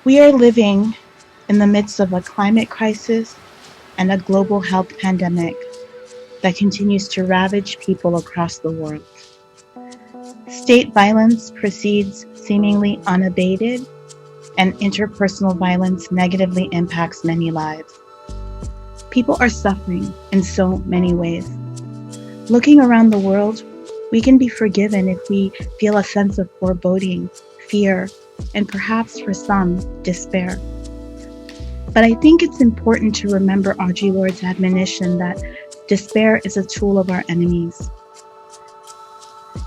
We are living in the midst of a climate crisis and a global health pandemic that continues to ravage people across the world. State violence proceeds seemingly unabated, and interpersonal violence negatively impacts many lives. People are suffering in so many ways. Looking around the world, we can be forgiven if we feel a sense of foreboding, fear, and perhaps for some, despair. But I think it's important to remember Audre Lorde's admonition that despair is a tool of our enemies.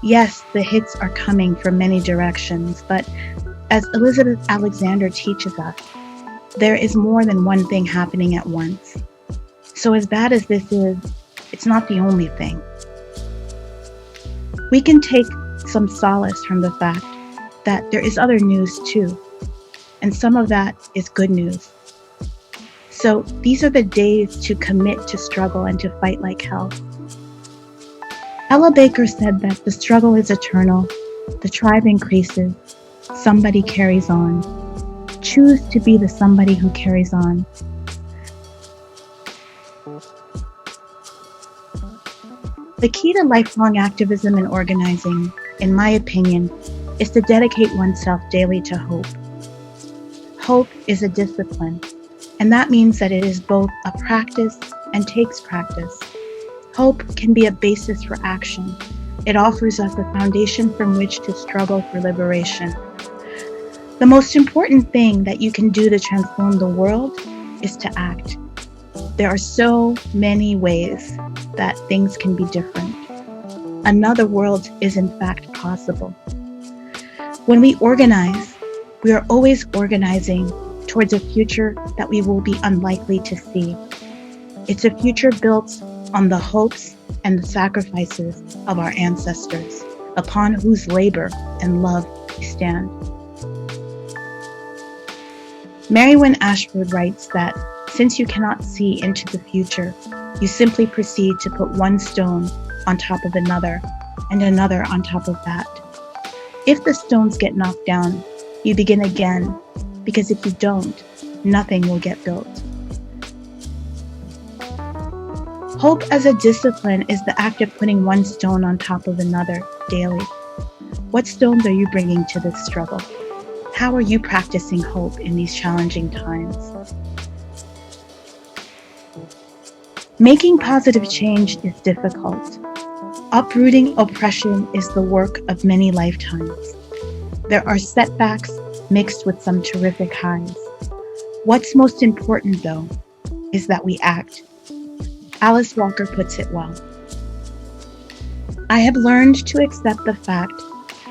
Yes, the hits are coming from many directions, but as Elizabeth Alexander teaches us, there is more than one thing happening at once. So as bad as this is, it's not the only thing. We can take some solace from the fact that there is other news too, and some of that is good news. So these are the days to commit to struggle and to fight like hell. Ella Baker said that the struggle is eternal, the tribe increases, somebody carries on. Choose to be the somebody who carries on. The key to lifelong activism and organizing, in my opinion, is to dedicate oneself daily to hope. Hope is a discipline, and that means that it is both a practice and takes practice. Hope can be a basis for action. It offers us a foundation from which to struggle for liberation. The most important thing that you can do to transform the world is to act. There are so many ways that things can be different. Another world is in fact possible. When we organize, we are always organizing towards a future that we will be unlikely to see. It's a future built on the hopes and the sacrifices of our ancestors, upon whose labor and love we stand. Mary Wynne Ashford writes that since you cannot see into the future, you simply proceed to put one stone on top of another and another on top of that. If the stones get knocked down, you begin again, because if you don't, nothing will get built. Hope as a discipline is the act of putting one stone on top of another daily. What stones are you bringing to this struggle? How are you practicing hope in these challenging times? Making positive change is difficult. Uprooting oppression is the work of many lifetimes. There are setbacks mixed with some terrific highs. What's most important, though, is that we act. Alice Walker puts it well. I have learned to accept the fact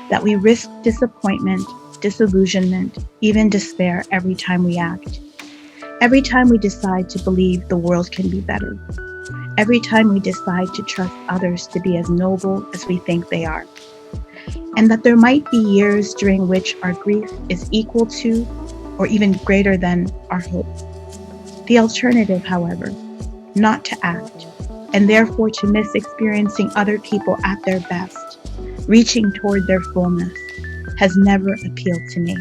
that we risk disappointment, disillusionment, even despair every time we act. Every time we decide to believe the world can be better. Every time we decide to trust others to be as noble as we think they are. And that there might be years during which our grief is equal to or even greater than our hope. The alternative, however, not to act, and therefore to miss experiencing other people at their best, reaching toward their fullness, has never appealed to me.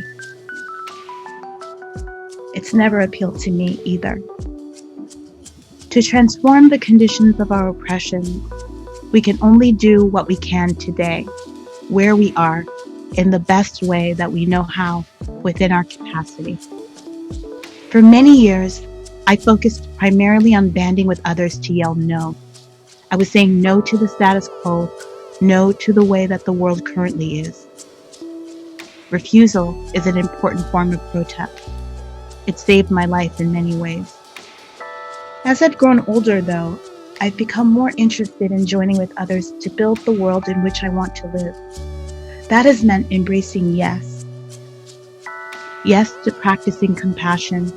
It's never appealed to me either. To transform the conditions of our oppression, we can only do what we can today, where we are, in the best way that we know how, within our capacity. For many years, I focused primarily on banding with others to yell no. I was saying no to the status quo, no to the way that the world currently is. Refusal is an important form of protest. It saved my life in many ways. As I've grown older, though, I've become more interested in joining with others to build the world in which I want to live. That has meant embracing yes. Yes to practicing compassion.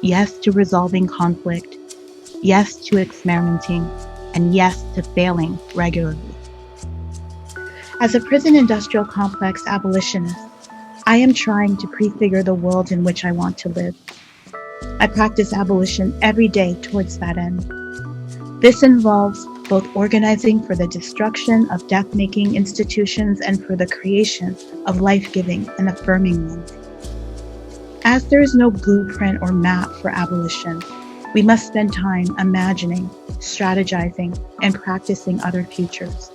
Yes to resolving conflict. Yes to experimenting. And yes to failing regularly. As a prison industrial complex abolitionist, I am trying to prefigure the world in which I want to live. I practice abolition every day towards that end. This involves both organizing for the destruction of death-making institutions and for the creation of life-giving and affirming ones. As there is no blueprint or map for abolition, we must spend time imagining, strategizing, and practicing other futures.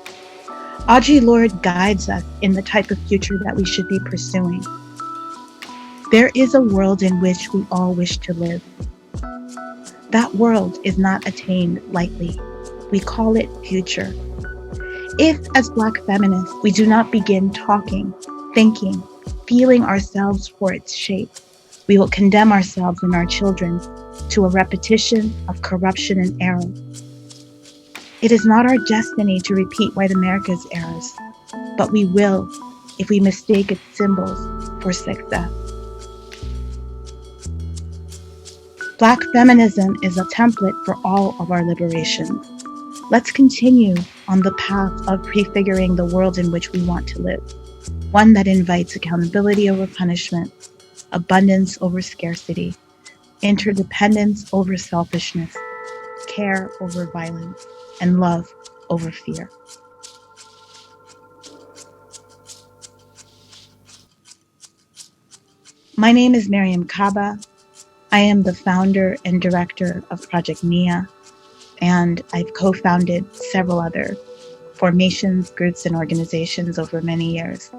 Audre Lorde guides us in the type of future that we should be pursuing. There is a world in which we all wish to live. That world is not attained lightly. We call it future. If, as Black feminists, we do not begin talking, thinking, feeling ourselves for its shape, we will condemn ourselves and our children to a repetition of corruption and error. It is not our destiny to repeat white America's errors, but we will if we mistake its symbols for success. Black feminism is a template for all of our liberations. Let's continue on the path of prefiguring the world in which we want to live, one that invites accountability over punishment, abundance over scarcity, interdependence over selfishness, care over violence, and love over fear. My name is Mariame Kaba. I am the founder and director of Project Nia, and I've co-founded several other formations, groups, and organizations over many years.